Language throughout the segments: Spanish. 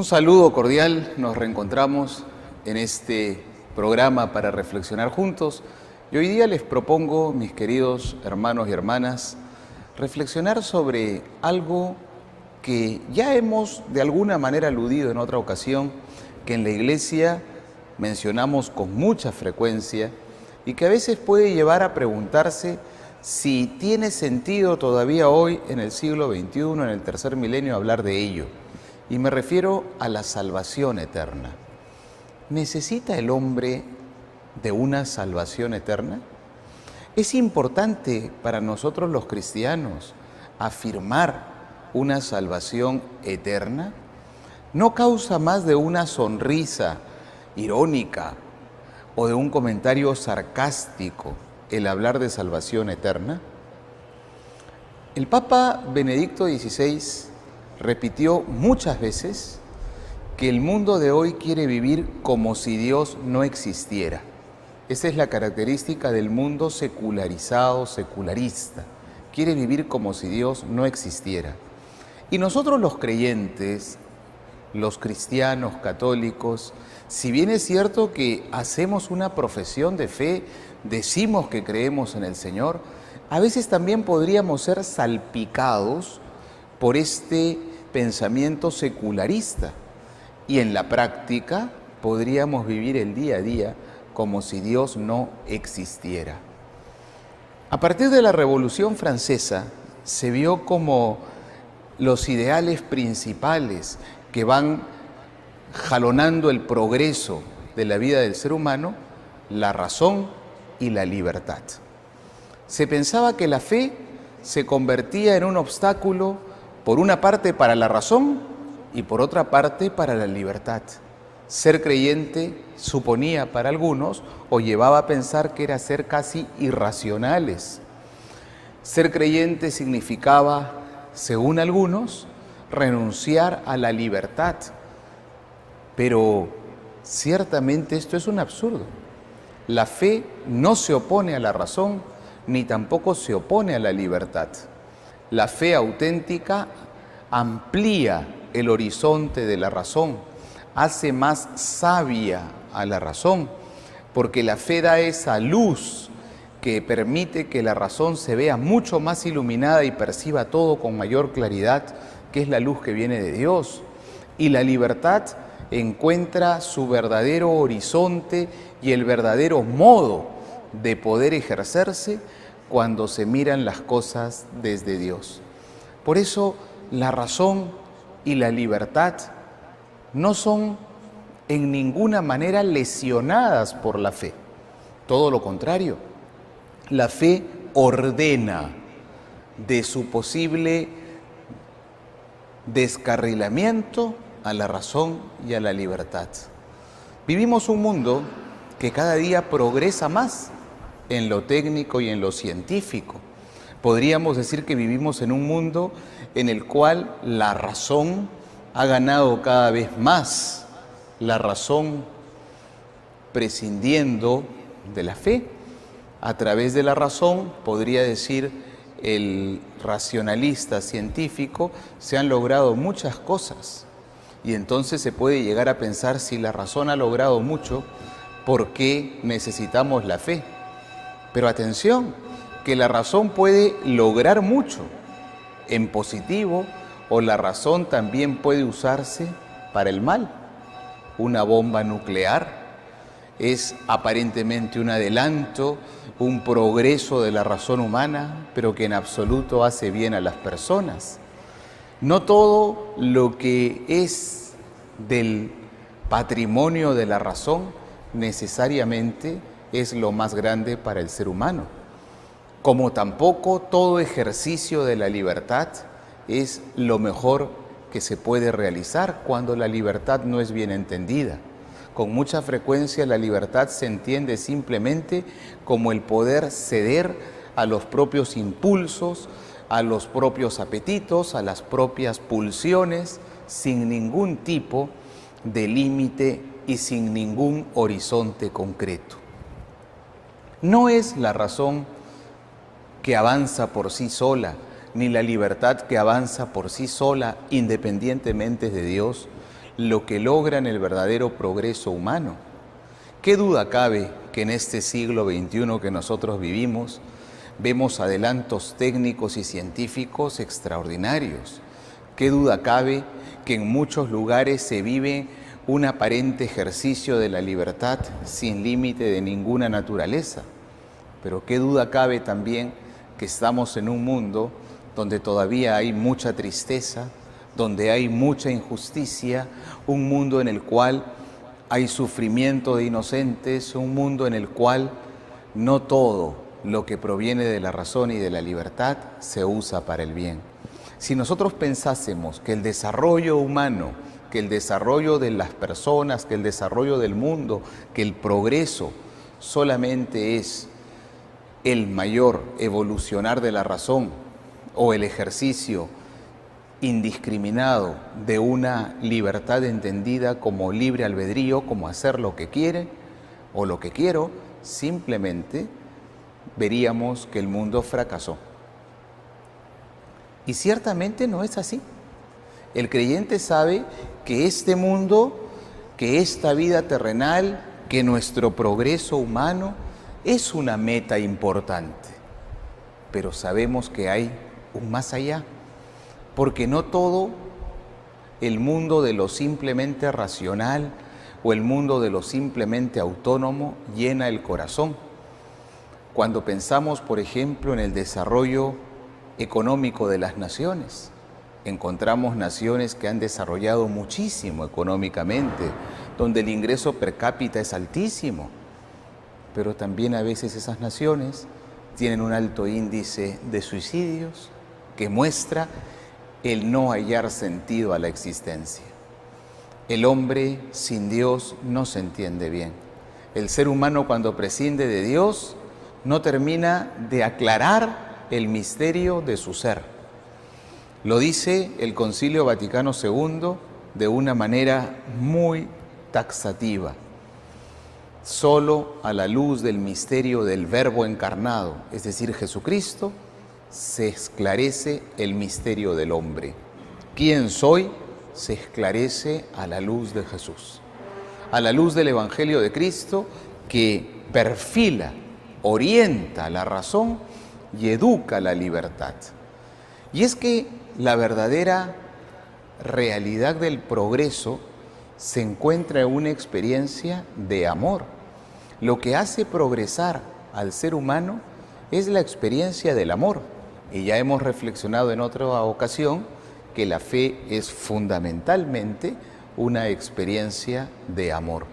Un saludo cordial, nos reencontramos en este programa para reflexionar juntos y hoy día les propongo, mis queridos hermanos y hermanas, reflexionar sobre algo que ya hemos de alguna manera aludido en otra ocasión, que en la Iglesia mencionamos con mucha frecuencia y que a veces puede llevar a preguntarse si tiene sentido todavía hoy en el siglo XXI, en el tercer milenio, hablar de ello. Y me refiero a la salvación eterna. ¿Necesita el hombre de una salvación eterna? ¿Es importante para nosotros los cristianos afirmar una salvación eterna? ¿No causa más de una sonrisa irónica o de un comentario sarcástico el hablar de salvación eterna? El Papa Benedicto XVI repitió muchas veces que el mundo de hoy quiere vivir como si Dios no existiera. Esa es la característica del mundo secularizado, secularista. Quiere vivir como si Dios no existiera. Y nosotros los creyentes, los cristianos católicos, si bien es cierto que hacemos una profesión de fe, decimos que creemos en el Señor, a veces también podríamos ser salpicados por este pensamiento secularista y en la práctica podríamos vivir el día a día como si Dios no existiera. A partir de la Revolución Francesa se vio como los ideales principales que van jalonando el progreso de la vida del ser humano, la razón y la libertad. Se pensaba que la fe se convertía en un obstáculo por una parte para la razón y por otra parte para la libertad. Ser creyente suponía para algunos o llevaba a pensar que era ser casi irracionales. Ser creyente significaba, según algunos, renunciar a la libertad. Pero ciertamente esto es un absurdo. La fe no se opone a la razón ni tampoco se opone a la libertad. La fe auténtica amplía el horizonte de la razón, hace más sabia a la razón, porque la fe da esa luz que permite que la razón se vea mucho más iluminada y perciba todo con mayor claridad, que es la luz que viene de Dios. Y la libertad encuentra su verdadero horizonte y el verdadero modo de poder ejercerse cuando se miran las cosas desde Dios. Por eso la razón y la libertad no son en ninguna manera lesionadas por la fe. Todo lo contrario, la fe ordena de su posible descarrilamiento a la razón y a la libertad. Vivimos un mundo que cada día progresa más en lo técnico y en lo científico. Podríamos decir que vivimos en un mundo en el cual la razón ha ganado cada vez más, la razón prescindiendo de la fe. A través de la razón, podría decir el racionalista científico, se han logrado muchas cosas. Y entonces se puede llegar a pensar, si la razón ha logrado mucho, ¿por qué necesitamos la fe? Pero atención, que la razón puede lograr mucho en positivo o la razón también puede usarse para el mal. Una bomba nuclear es aparentemente un adelanto, un progreso de la razón humana, pero que en absoluto hace bien a las personas. No todo lo que es del patrimonio de la razón necesariamente es lo más grande para el ser humano, como tampoco todo ejercicio de la libertad es lo mejor que se puede realizar cuando la libertad no es bien entendida. Con mucha frecuencia la libertad se entiende simplemente como el poder ceder a los propios impulsos, a los propios apetitos, a las propias pulsiones, sin ningún tipo de límite y sin ningún horizonte concreto. No es la razón que avanza por sí sola, ni la libertad que avanza por sí sola, independientemente de Dios, lo que logran el verdadero progreso humano. ¿Qué duda cabe que en este siglo XXI que nosotros vivimos, vemos adelantos técnicos y científicos extraordinarios? ¿Qué duda cabe que en muchos lugares se vive un aparente ejercicio de la libertad sin límite de ninguna naturaleza? Pero qué duda cabe también que estamos en un mundo donde todavía hay mucha tristeza, donde hay mucha injusticia, un mundo en el cual hay sufrimiento de inocentes, un mundo en el cual no todo lo que proviene de la razón y de la libertad se usa para el bien. Si nosotros pensásemos que el desarrollo humano, que el desarrollo de las personas, que el desarrollo del mundo, que el progreso solamente es el mayor evolucionar de la razón o el ejercicio indiscriminado de una libertad entendida como libre albedrío, como hacer lo que quiere o lo que quiero, simplemente veríamos que el mundo fracasó. Y ciertamente no es así. El creyente sabe que este mundo, que esta vida terrenal, que nuestro progreso humano es una meta importante, pero sabemos que hay un más allá, porque no todo el mundo de lo simplemente racional o el mundo de lo simplemente autónomo llena el corazón. Cuando pensamos, por ejemplo, en el desarrollo económico de las naciones, encontramos naciones que han desarrollado muchísimo económicamente, donde el ingreso per cápita es altísimo, pero también a veces esas naciones tienen un alto índice de suicidios que muestra el no hallar sentido a la existencia. El hombre sin Dios no se entiende bien. El ser humano, cuando prescinde de Dios, no termina de aclarar el misterio de su ser. Lo dice el Concilio Vaticano II de una manera muy taxativa. Solo a la luz del misterio del Verbo encarnado, es decir, Jesucristo, se esclarece el misterio del hombre. ¿Quién soy? Se esclarece a la luz de Jesús, a la luz del Evangelio de Cristo, que perfila, orienta la razón y educa la libertad. Y es que la verdadera realidad del progreso se encuentra en una experiencia de amor. Lo que hace progresar al ser humano es la experiencia del amor. Y ya hemos reflexionado en otra ocasión que la fe es fundamentalmente una experiencia de amor.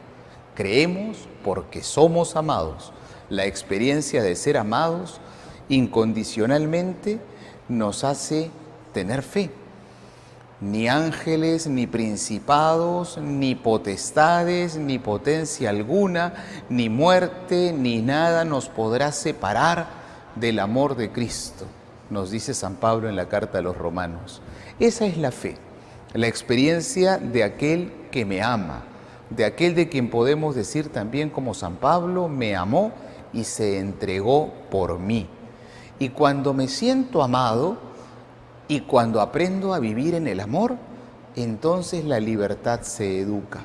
Creemos porque somos amados. La experiencia de ser amados incondicionalmente nos hace tener fe. Ni ángeles, ni principados, ni potestades, ni potencia alguna, ni muerte, ni nada nos podrá separar del amor de Cristo, nos dice San Pablo en la carta a los Romanos. Esa es la fe, la experiencia de aquel que me ama, de aquel de quien podemos decir también como San Pablo, me amó y se entregó por mí. Y cuando me siento amado, y cuando aprendo a vivir en el amor, entonces la libertad se educa.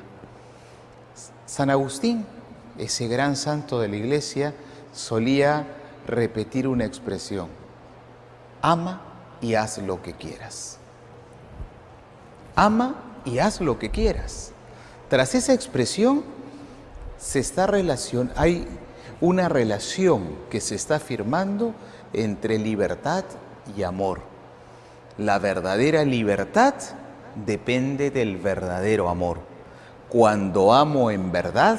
San Agustín, ese gran santo de la Iglesia, solía repetir una expresión: ama y haz lo que quieras. Ama y haz lo que quieras. Tras esa expresión hay una relación que se está firmando entre libertad y amor. La verdadera libertad depende del verdadero amor. Cuando amo en verdad,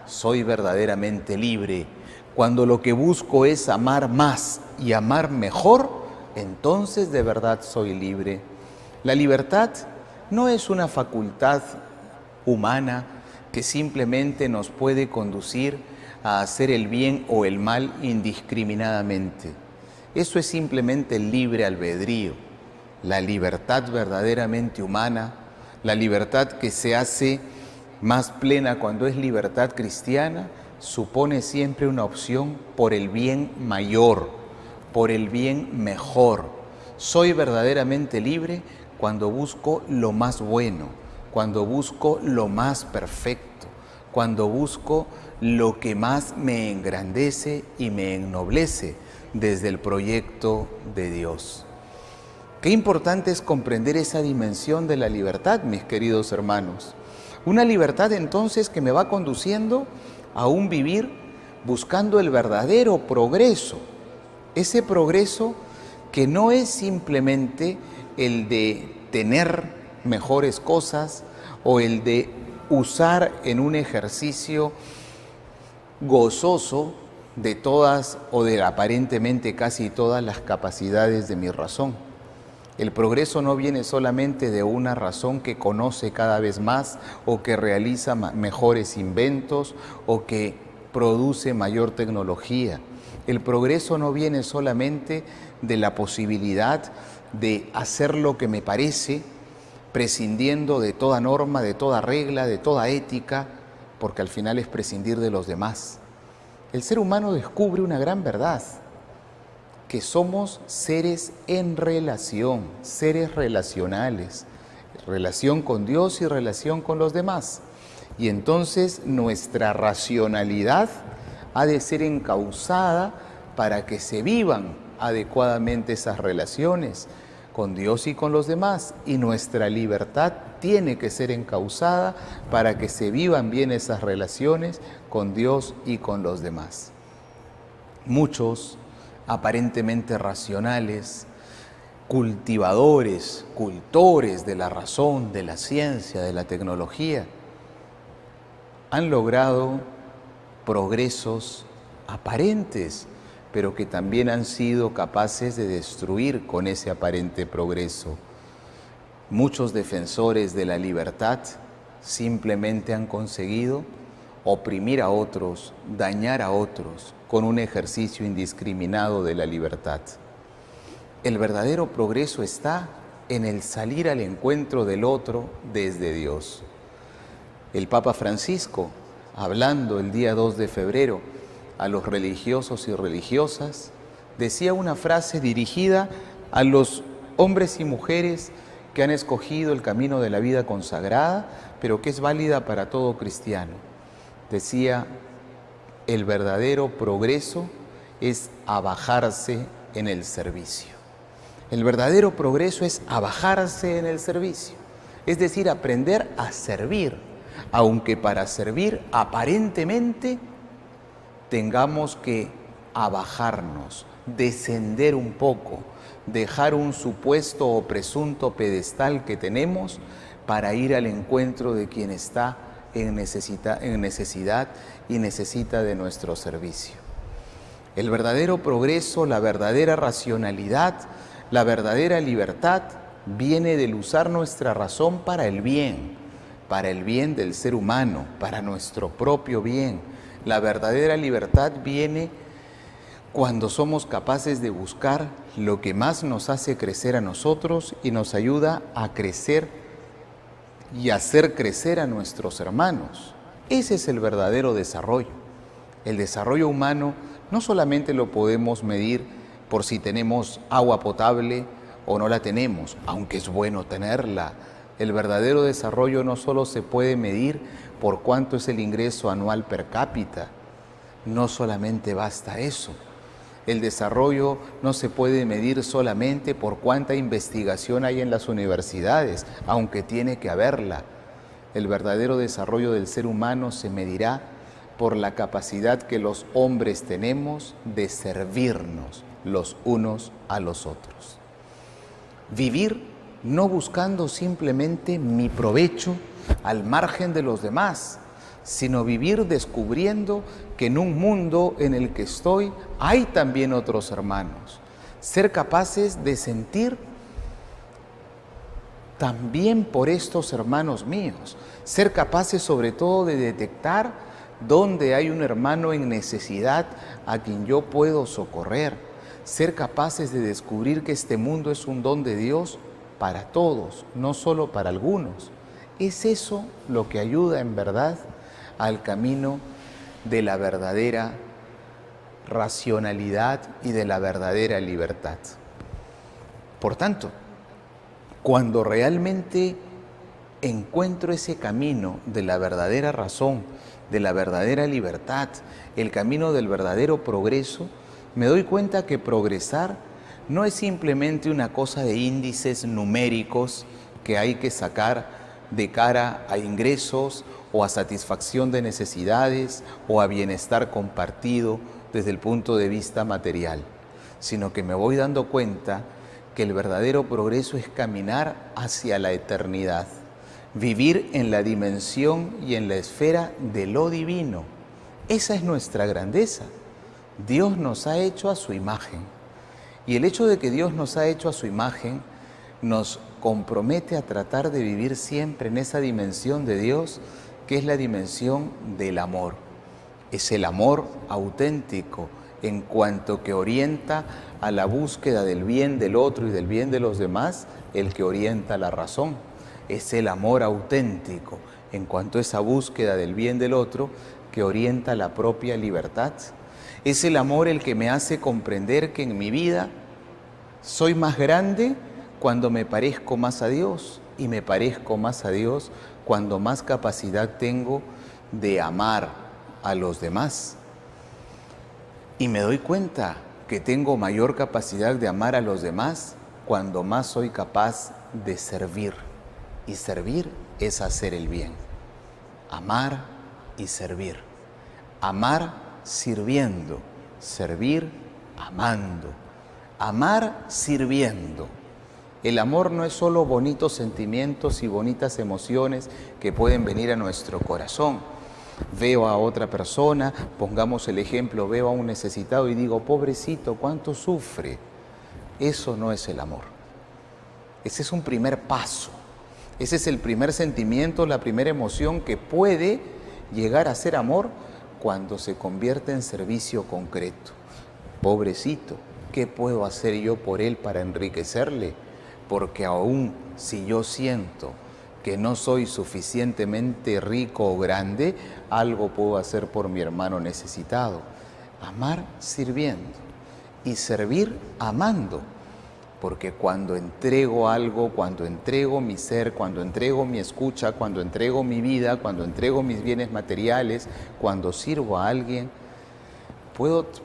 soy verdaderamente libre. Cuando lo que busco es amar más y amar mejor, entonces de verdad soy libre. La libertad no es una facultad humana que simplemente nos puede conducir a hacer el bien o el mal indiscriminadamente. Eso es simplemente el libre albedrío, la libertad verdaderamente humana, la libertad que se hace más plena cuando es libertad cristiana, supone siempre una opción por el bien mayor, por el bien mejor. Soy verdaderamente libre cuando busco lo más bueno, cuando busco lo más perfecto, cuando busco lo que más me engrandece y me ennoblece desde el proyecto de Dios. Qué importante es comprender esa dimensión de la libertad, mis queridos hermanos. Una libertad entonces que me va conduciendo a un vivir buscando el verdadero progreso. Ese progreso que no es simplemente el de tener mejores cosas o el de usar en un ejercicio gozoso de todas o de aparentemente casi todas las capacidades de mi razón. El progreso no viene solamente de una razón que conoce cada vez más o que realiza mejores inventos o que produce mayor tecnología. El progreso no viene solamente de la posibilidad de hacer lo que me parece, prescindiendo de toda norma, de toda regla, de toda ética, porque al final es prescindir de los demás. El ser humano descubre una gran verdad, que somos seres en relación, seres relacionales, relación con Dios y relación con los demás. Y entonces nuestra racionalidad ha de ser encauzada para que se vivan adecuadamente esas relaciones con Dios y con los demás, y nuestra libertad tiene que ser encauzada para que se vivan bien esas relaciones con Dios y con los demás. Muchos aparentemente racionales, cultivadores, cultores de la razón, de la ciencia, de la tecnología, han logrado progresos aparentes, pero que también han sido capaces de destruir con ese aparente progreso. Muchos defensores de la libertad simplemente han conseguido oprimir a otros, dañar a otros, con un ejercicio indiscriminado de la libertad. El verdadero progreso está en el salir al encuentro del otro desde Dios. El Papa Francisco, hablando el día 2 de febrero a los religiosos y religiosas, decía una frase dirigida a los hombres y mujeres que han escogido el camino de la vida consagrada, pero que es válida para todo cristiano. Decía: el verdadero progreso es abajarse en el servicio. El verdadero progreso es abajarse en el servicio, es decir, aprender a servir, aunque para servir aparentemente tengamos que abajarnos, descender un poco, dejar un supuesto o presunto pedestal que tenemos para ir al encuentro de quien está en necesidad y necesita de nuestro servicio. El verdadero progreso, la verdadera racionalidad, la verdadera libertad viene del usar nuestra razón para el bien del ser humano, para nuestro propio bien. La verdadera libertad viene cuando somos capaces de buscar lo que más nos hace crecer a nosotros y nos ayuda a crecer y hacer crecer a nuestros hermanos. Ese es el verdadero desarrollo. El desarrollo humano no solamente lo podemos medir por si tenemos agua potable o no la tenemos, aunque es bueno tenerla. El verdadero desarrollo no solo se puede medir por cuánto es el ingreso anual per cápita, no solamente basta eso. El desarrollo no se puede medir solamente por cuánta investigación hay en las universidades, aunque tiene que haberla. El verdadero desarrollo del ser humano se medirá por la capacidad que los hombres tenemos de servirnos los unos a los otros. Vivir no buscando simplemente mi provecho al margen de los demás, sino vivir descubriendo que en un mundo en el que estoy hay también otros hermanos. Ser capaces de sentir también por estos hermanos míos. Ser capaces sobre todo de detectar dónde hay un hermano en necesidad a quien yo puedo socorrer. Ser capaces de descubrir que este mundo es un don de Dios para todos, no solo para algunos. Es eso lo que ayuda en verdad al camino de la verdadera racionalidad y de la verdadera libertad. Por tanto, cuando realmente encuentro ese camino de la verdadera razón, de la verdadera libertad, el camino del verdadero progreso, me doy cuenta que progresar no es simplemente una cosa de índices numéricos que hay que sacar de cara a ingresos o a satisfacción de necesidades o a bienestar compartido desde el punto de vista material, sino que me voy dando cuenta que el verdadero progreso es caminar hacia la eternidad, vivir en la dimensión y en la esfera de lo divino. Esa es nuestra grandeza. Dios nos ha hecho a su imagen, y el hecho de que Dios nos ha hecho a su imagen nos compromete a tratar de vivir siempre en esa dimensión de Dios, que es la dimensión del amor. Es el amor auténtico en cuanto que orienta a la búsqueda del bien del otro y del bien de los demás, el que orienta la razón. Es el amor auténtico en cuanto a esa búsqueda del bien del otro que orienta la propia libertad. Es el amor el que me hace comprender que en mi vida soy más grande cuando me parezco más a Dios, y me parezco más a Dios cuando más capacidad tengo de amar a los demás. Y me doy cuenta que tengo mayor capacidad de amar a los demás cuando más soy capaz de servir. Y servir es hacer el bien. Amar y servir. Amar sirviendo. Servir amando. Amar sirviendo. El amor no es solo bonitos sentimientos y bonitas emociones que pueden venir a nuestro corazón. Veo a otra persona, pongamos el ejemplo, veo a un necesitado y digo, pobrecito, ¿cuánto sufre? Eso no es el amor. Ese es un primer paso. Ese es el primer sentimiento, la primera emoción que puede llegar a ser amor cuando se convierte en servicio concreto. Pobrecito, ¿qué puedo hacer yo por él para enriquecerle? Porque aún si yo siento que no soy suficientemente rico o grande, algo puedo hacer por mi hermano necesitado. Amar sirviendo y servir amando. Porque cuando entrego algo, cuando entrego mi ser, cuando entrego mi escucha, cuando entrego mi vida, cuando entrego mis bienes materiales, cuando sirvo a alguien,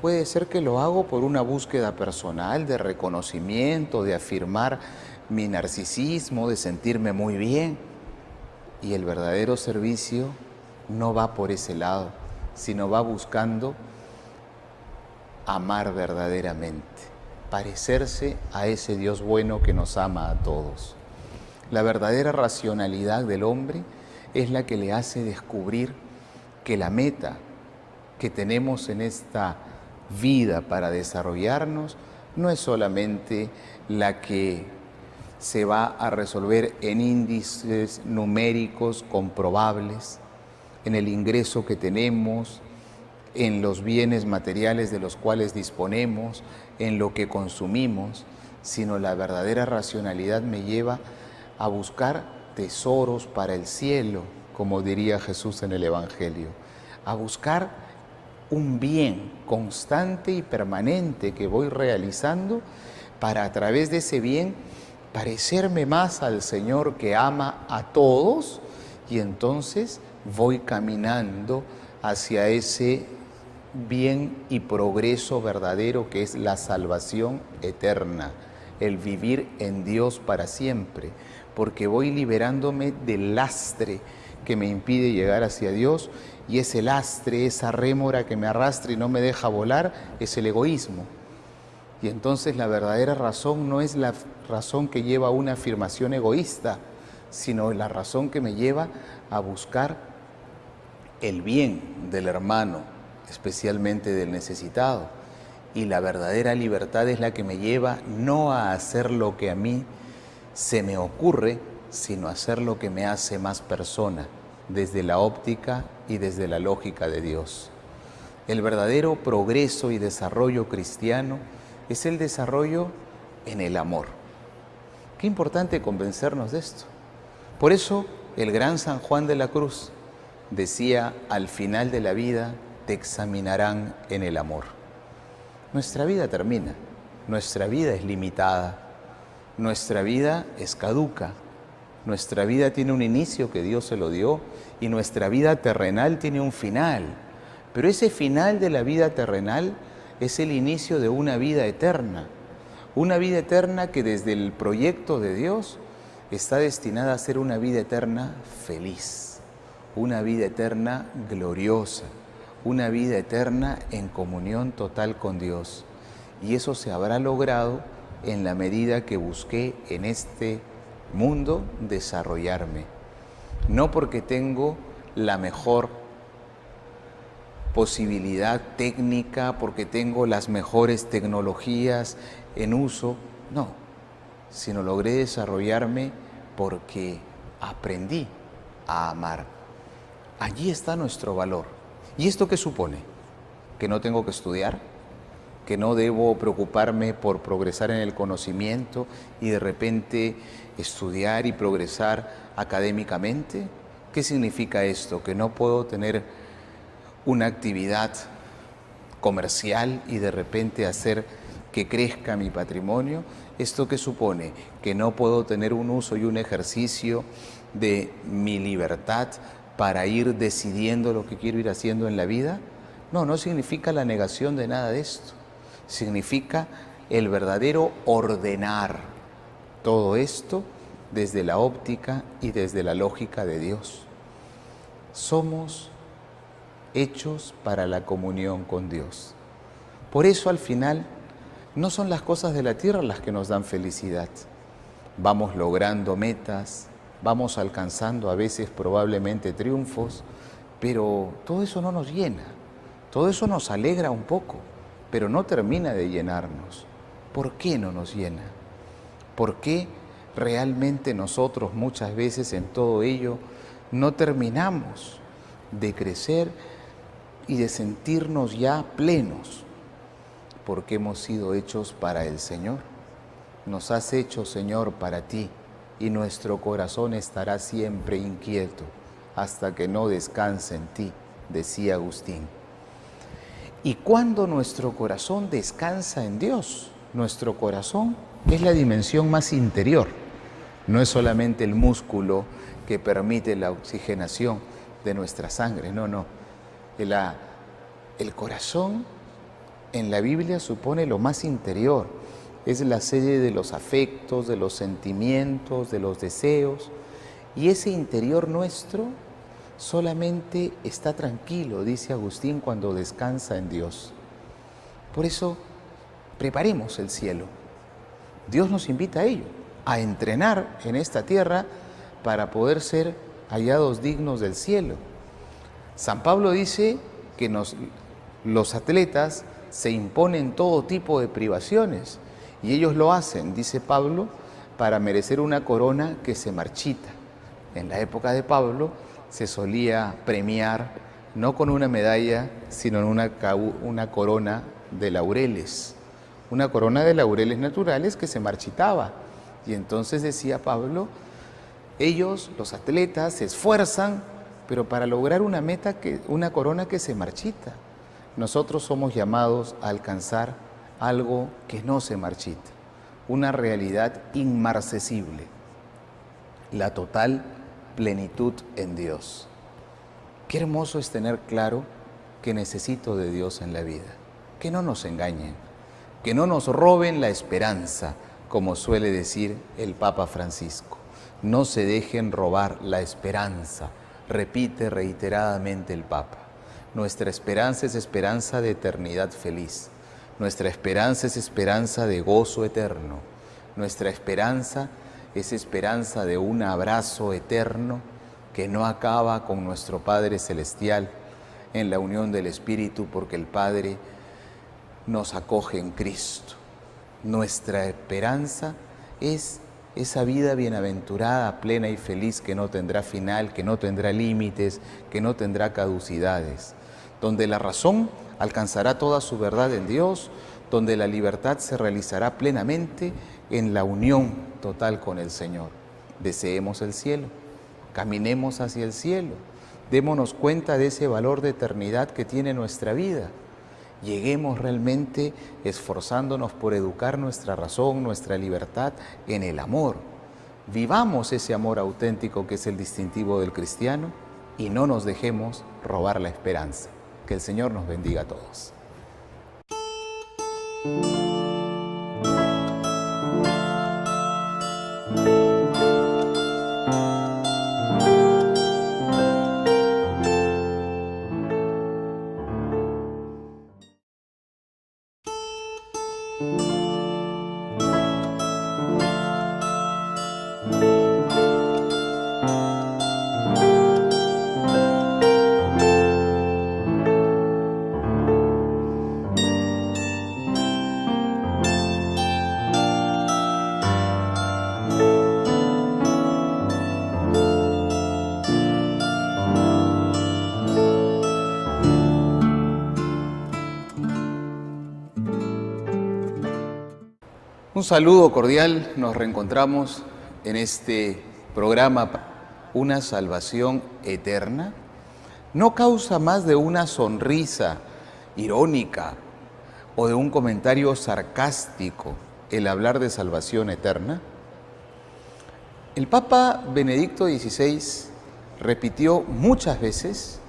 puede ser que lo hago por una búsqueda personal de reconocimiento, de afirmar mi narcisismo, de sentirme muy bien. Y el verdadero servicio no va por ese lado, sino va buscando amar verdaderamente, parecerse a ese Dios bueno que nos ama a todos. La verdadera racionalidad del hombre es la que le hace descubrir que la meta que tenemos en esta vida para desarrollarnos no es solamente la que se va a resolver en índices numéricos comprobables, en el ingreso que tenemos, en los bienes materiales de los cuales disponemos, en lo que consumimos, sino la verdadera racionalidad me lleva a buscar tesoros para el cielo, como diría Jesús en el Evangelio, a buscar un bien constante y permanente que voy realizando para a través de ese bien parecerme más al Señor que ama a todos, y entonces voy caminando hacia ese bien y progreso verdadero que es la salvación eterna, el vivir en Dios para siempre, porque voy liberándome del lastre que me impide llegar hacia Dios, y ese lastre, esa rémora que me arrastra y no me deja volar, es el egoísmo. Y entonces la verdadera razón no es la razón que lleva a una afirmación egoísta, sino la razón que me lleva a buscar el bien del hermano, especialmente del necesitado. Y la verdadera libertad es la que me lleva no a hacer lo que a mí se me ocurre, sino hacer lo que me hace más persona, desde la óptica y desde la lógica de Dios. El verdadero progreso y desarrollo cristiano es el desarrollo en el amor. Qué importante convencernos de esto. Por eso el gran San Juan de la Cruz decía: al final de la vida te examinarán en el amor. Nuestra vida termina, nuestra vida es limitada, nuestra vida es caduca, nuestra vida tiene un inicio que Dios se lo dio y nuestra vida terrenal tiene un final. Pero ese final de la vida terrenal es el inicio de una vida eterna que desde el proyecto de Dios está destinada a ser una vida eterna feliz, una vida eterna gloriosa, una vida eterna en comunión total con Dios. Y eso se habrá logrado en la medida que busqué en este mundo desarrollarme. No porque tengo la mejor posibilidad técnica, porque tengo las mejores tecnologías en uso, no, sino logré desarrollarme porque aprendí a amar. Allí está nuestro valor. ¿Y esto qué supone? ¿Que no tengo que estudiar? ¿Que no debo preocuparme por progresar en el conocimiento y de repente estudiar y progresar académicamente? ¿Qué significa esto? ¿Que no puedo tener una actividad comercial y de repente hacer que crezca mi patrimonio? ¿Esto qué supone? ¿Que no puedo tener un uso y un ejercicio de mi libertad para ir decidiendo lo que quiero ir haciendo en la vida? No, no significa la negación de nada de esto. Significa el verdadero ordenar todo esto desde la óptica y desde la lógica de Dios. Somos hechos para la comunión con Dios. Por eso al final no son las cosas de la tierra las que nos dan felicidad. Vamos logrando metas, vamos alcanzando a veces probablemente triunfos, pero todo eso no nos llena, todo eso nos alegra un poco, pero no termina de llenarnos. ¿Por qué no nos llena? ¿Por qué realmente nosotros muchas veces en todo ello no terminamos de crecer y de sentirnos ya plenos? Porque hemos sido hechos para el Señor. Nos has hecho, Señor, para ti, y nuestro corazón estará siempre inquieto hasta que no descanse en ti, decía Agustín. Y cuando nuestro corazón descansa en Dios, nuestro corazón es la dimensión más interior. No es solamente el músculo que permite la oxigenación de nuestra sangre, no. El corazón en la Biblia supone lo más interior. Es la sede de los afectos, de los sentimientos, de los deseos. Y ese interior nuestro solamente está tranquilo, dice Agustín, cuando descansa en Dios. Por eso, preparemos el cielo. Dios nos invita a ello, a entrenar en esta tierra para poder ser hallados dignos del cielo. San Pablo dice que los atletas se imponen todo tipo de privaciones y ellos lo hacen, dice Pablo, para merecer una corona que se marchita. En la época de Pablo se solía premiar no con una medalla, sino en una corona de laureles, una corona de laureles naturales que se marchitaba. Y entonces decía Pablo, ellos, los atletas, se esfuerzan, pero para lograr una corona que se marchita. Nosotros somos llamados a alcanzar algo que no se marchita, una realidad inmarcesible, la total plenitud en Dios. Qué hermoso es tener claro que necesito de Dios en la vida, que no nos engañen, que no nos roben la esperanza, como suele decir el Papa Francisco. No se dejen robar la esperanza, repite reiteradamente el Papa. Nuestra esperanza es esperanza de eternidad feliz. Nuestra esperanza es esperanza de gozo eterno. Nuestra esperanza es esperanza de un abrazo eterno que no acaba con nuestro Padre Celestial en la unión del Espíritu, porque el Padre nos acoge en Cristo. Nuestra esperanza es esa vida bienaventurada, plena y feliz que no tendrá final, que no tendrá límites, que no tendrá caducidades, donde la razón alcanzará toda su verdad en Dios, donde la libertad se realizará plenamente en la unión total con el Señor. Deseemos el cielo, caminemos hacia el cielo, démonos cuenta de ese valor de eternidad que tiene nuestra vida. Lleguemos realmente esforzándonos por educar nuestra razón, nuestra libertad en el amor. Vivamos ese amor auténtico que es el distintivo del cristiano y no nos dejemos robar la esperanza. Que el Señor nos bendiga a todos. Un saludo cordial, nos reencontramos en este programa. Una salvación eterna no causa más de una sonrisa irónica o de un comentario sarcástico el hablar de salvación eterna. El Papa Benedicto XVI repitió muchas veces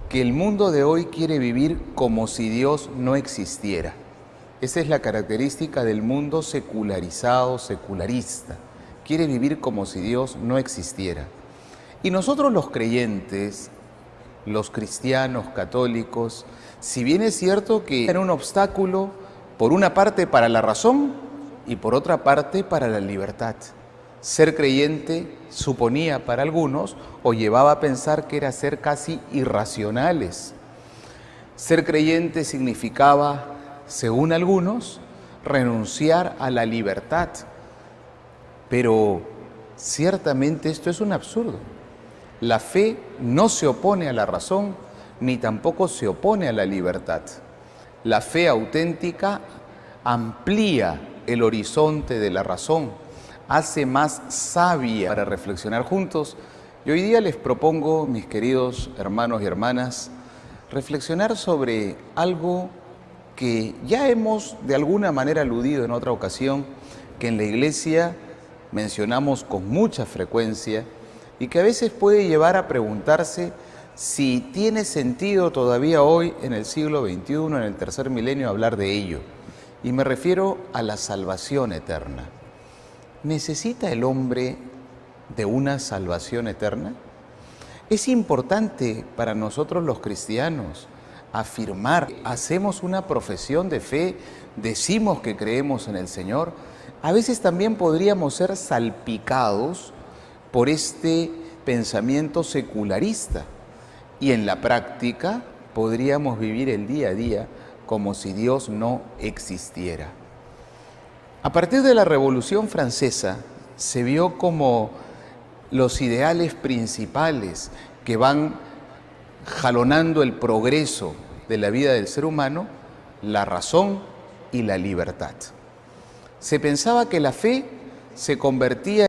que el mundo de hoy quiere vivir como si Dios no existiera. Esa es la característica del mundo secularizado, secularista. Quiere vivir como si Dios no existiera. Y nosotros los creyentes, los cristianos católicos, si bien es cierto que era un obstáculo, por una parte para la razón y por otra parte para la libertad. Ser creyente suponía para algunos o llevaba a pensar que era ser casi irracionales. Ser creyente significaba, según algunos, renunciar a la libertad. Pero ciertamente esto es un absurdo. La fe no se opone a la razón, ni tampoco se opone a la libertad. La fe auténtica amplía el horizonte de la razón, hace más sabia para reflexionar juntos. Y hoy día les propongo, mis queridos hermanos y hermanas, reflexionar sobre algo que ya hemos de alguna manera aludido en otra ocasión, que en la Iglesia mencionamos con mucha frecuencia y que a veces puede llevar a preguntarse si tiene sentido todavía hoy, en el siglo XXI, en el tercer milenio, hablar de ello. Y me refiero a la salvación eterna. ¿Necesita el hombre de una salvación eterna? Es importante para nosotros los cristianos afirmar, hacemos una profesión de fe, decimos que creemos en el Señor. A veces también podríamos ser salpicados por este pensamiento secularista y en la práctica podríamos vivir el día a día como si Dios no existiera. A partir de la Revolución Francesa se vio como los ideales principales que van jalonando el progreso de la vida del ser humano, la razón y la libertad. Se pensaba que la fe se convertía